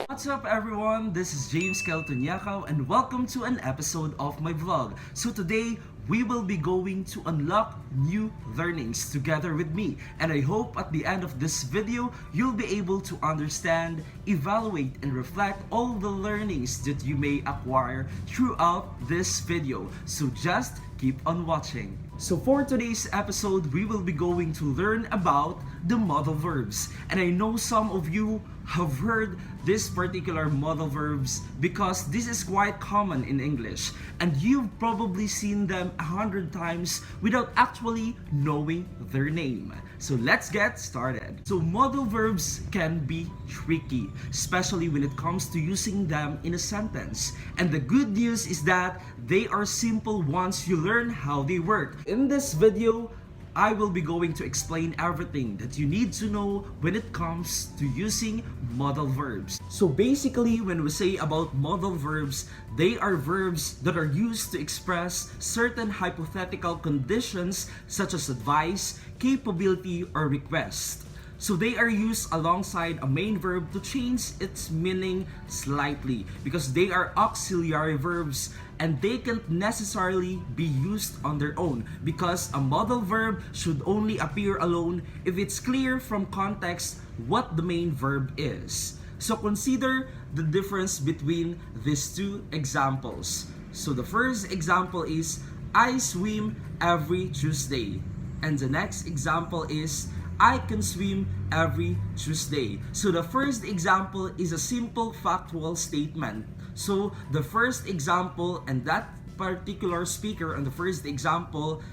What's up everyone, this is James Keltonyakaw and welcome to an episode of my vlog. So today, we will be going to unlock new learnings together with me. And I hope at the end of this video, you'll be able to understand, evaluate, and reflect all the learnings that you may acquire throughout this video. So just keep on watching. So for today's episode, we will be going to learn about the modal verbs. And I know some of you have heard this particular modal verbs because this is quite common in English. And you've probably seen them 100 times without actually knowing their name. So let's get started. So modal verbs can be tricky, especially when it comes to using them in a sentence. And the good news is that they are simple once you learn how they work. In this video, I will be going to explain everything that you need to know when it comes to using modal verbs. So basically, when we say about modal verbs, they are verbs that are used to express certain hypothetical conditions such as advice, capability, or request. So they are used alongside a main verb to change its meaning slightly because they are auxiliary verbs and they can't necessarily be used on their own because a modal verb should only appear alone if it's clear from context what the main verb is. So consider the difference between these two examples. So the first example is, I swim every Tuesday. And the next example is, I can swim every Tuesday. So the first example is a simple factual statement. So the first example and that particular speaker on the first example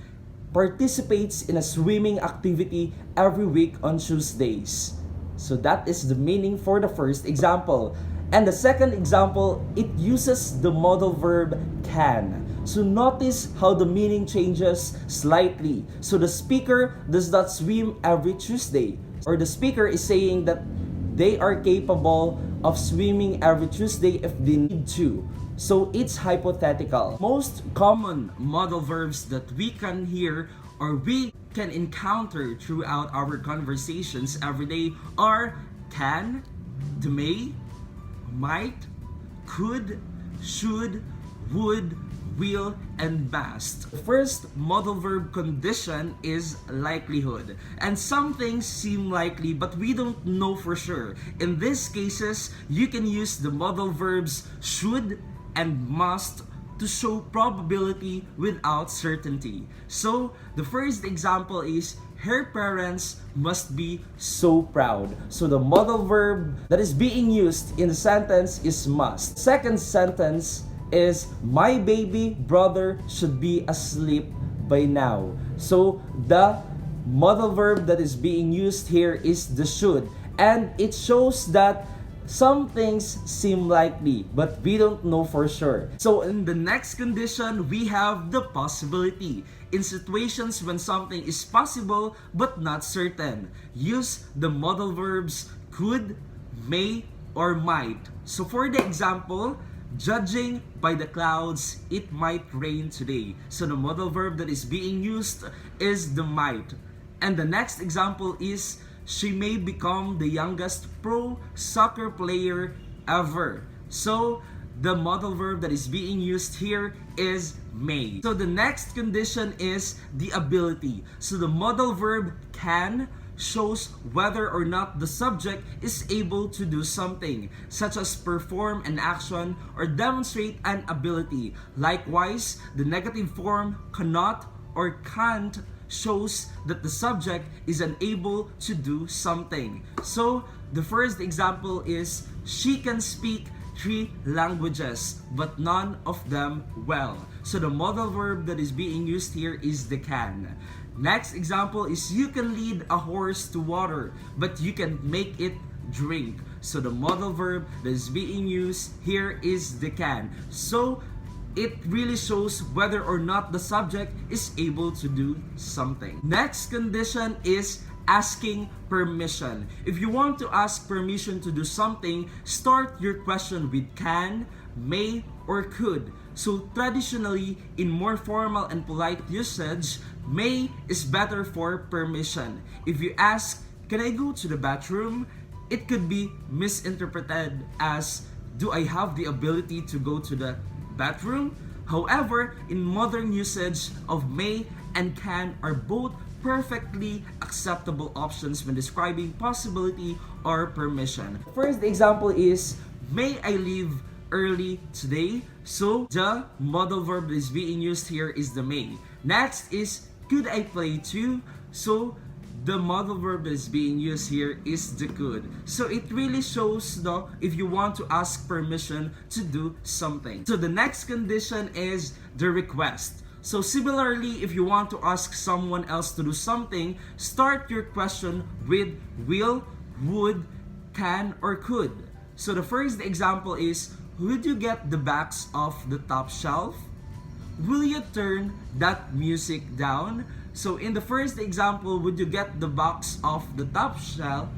participates in a swimming activity every week on Tuesdays. So that is the meaning for the first example. And the second example, it uses the modal verb can. So notice how the meaning changes slightly. So the speaker does not swim every Tuesday. Or the speaker is saying that they are capable of swimming every Tuesday if they need to. So it's hypothetical. Most common modal verbs that we can hear or we can encounter throughout our conversations every day are can, may, might, could, should, would, will, and must. The first modal verb condition is likelihood. And some things seem likely but we don't know for sure. In these cases, you can use the modal verbs should and must to show probability without certainty. So, the first example is, her parents must be so proud. So the modal verb that is being used in the sentence is must. Second sentence is, my baby brother should be asleep by now. So the modal verb that is being used here is the should. And it shows that some things seem likely, but we don't know for sure. So in the next condition, we have the possibility. In situations when something is possible but not certain, use the modal verbs could, may, or might. So for the example, judging by the clouds, it might rain today. So the modal verb that is being used is the might. And the next example is, she may become the youngest pro soccer player ever. So the modal verb that is being used here is may. So the next condition is the ability. So the modal verb can shows whether or not the subject is able to do something, such as perform an action or demonstrate an ability. Likewise, the negative form cannot or can't shows that the subject is unable to do something. So, the first example is, she can speak 3 languages, but none of them well. So, the modal verb that is being used here is the can. Next example is, you can lead a horse to water, but you can make it drink. So, the modal verb that is being used here is the can. So, it really shows whether or not the subject is able to do something. Next condition is asking permission. If you want to ask permission to do something, start your question with can, may, or could. So traditionally, in more formal and polite usage, may is better for permission. If you ask, "Can I go to the bathroom?" it could be misinterpreted as, "Do I have the ability to go to the bathroom?" However, in modern usage of may and can are both perfectly acceptable options when describing possibility or permission. First example is, "May I leave early today?" So the modal verb that is being used here is the may. Next is, "Could I play too?" So the modal verb that is being used here is the could. So it really shows if you want to ask permission to do something. So the next condition is the request. So similarly, if you want to ask someone else to do something, start your question with will, would, can, or could. So the first example is, "Would you get the box off the top shelf?" "Will you turn that music down?" So in the first example, "Would you get the box off the top shelf?"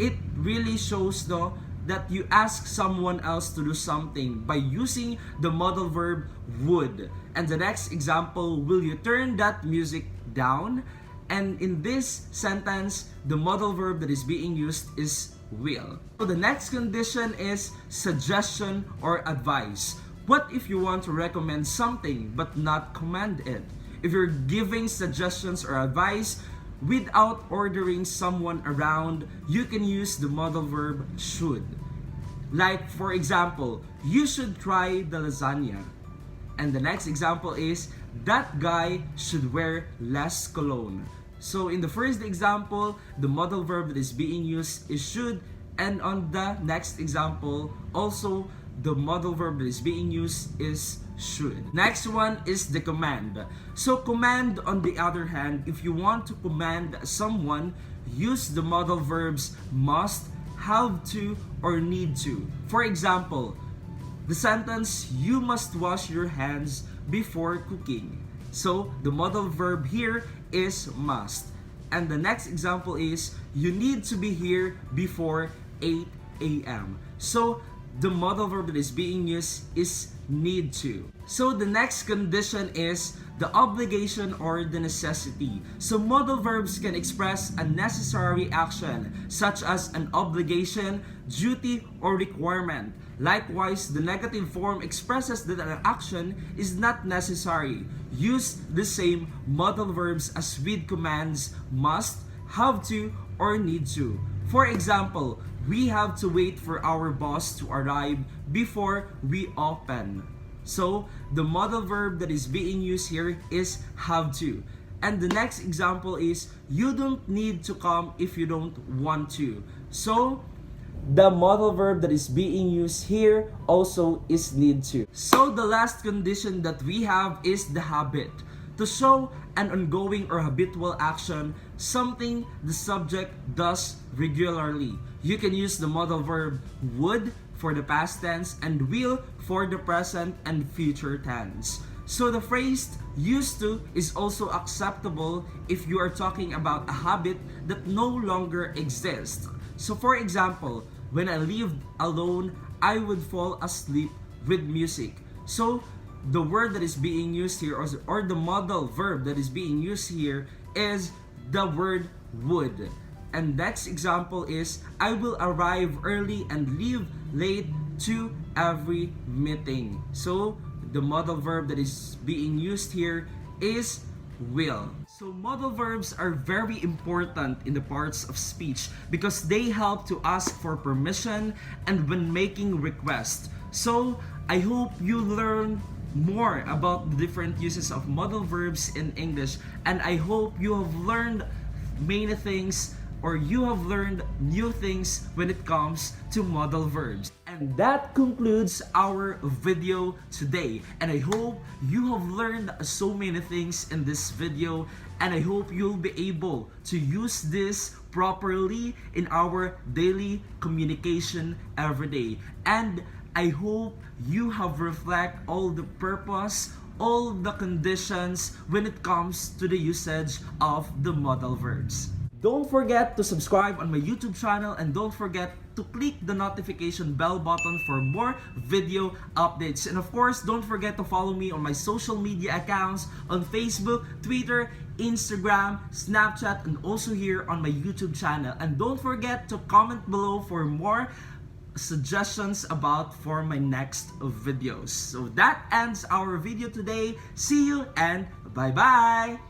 it really shows that you ask someone else to do something by using the modal verb would. And the next example, "Will you turn that music down?" And in this sentence, the modal verb that is being used is will. So the next condition is suggestion or advice. What if you want to recommend something but not command it? If you're giving suggestions or advice without ordering someone around, you can use the modal verb should. Like for example, "You should try the lasagna." And the next example is, "That guy should wear less cologne." So in the first example, the modal verb that is being used is should, and on the next example, also the modal verb that is being used is should. Next one is the command. So command, on the other hand, if you want to command someone, use the modal verbs must, have to, or need to. For example, the sentence, "You must wash your hands before cooking." So the modal verb here is must. And the next example is, "You need to be here before 8 a.m. So the modal verb that is being used is need to. So the next condition is the obligation or the necessity. So modal verbs can express a necessary action such as an obligation, duty, or requirement. Likewise, the negative form expresses that an action is not necessary. Use the same modal verbs as with commands must, have to, or need to. For example, "We have to wait for our boss to arrive before we open." So the modal verb that is being used here is have to. And the next example is, "You don't need to come if you don't want to." So the modal verb that is being used here also is need to. So the last condition that we have is the habit. To show an ongoing or habitual action, something the subject does regularly. You can use the modal verb would for the past tense and will for the present and future tense. So the phrase "used to" is also acceptable if you are talking about a habit that no longer exists. So for example, "When I lived alone, I would fall asleep with music." So the word that is being used here, or the modal verb that is being used here, is the word would. And next example is, "I will arrive early and leave late to every meeting." So the modal verb that is being used here is will. So modal verbs are very important in the parts of speech because they help to ask for permission and when making requests. So I hope you learn more about the different uses of modal verbs in English, and I hope you have learned many things, or you have learned new things when it comes to modal verbs. And that concludes our video today. And I hope you have learned so many things in this video, and I hope you'll be able to use this properly in our daily communication every day. And I hope you have reflect all the purpose, all the conditions when it comes to the usage of the modal verbs. Don't forget to subscribe on my YouTube channel and don't forget to click the notification bell button for more video updates. And of course, don't forget to follow me on my social media accounts on Facebook, Twitter, Instagram, Snapchat, and also here on my YouTube channel. And don't forget to comment below for more suggestions about for my next videos. So that ends our video today. See you and bye-bye!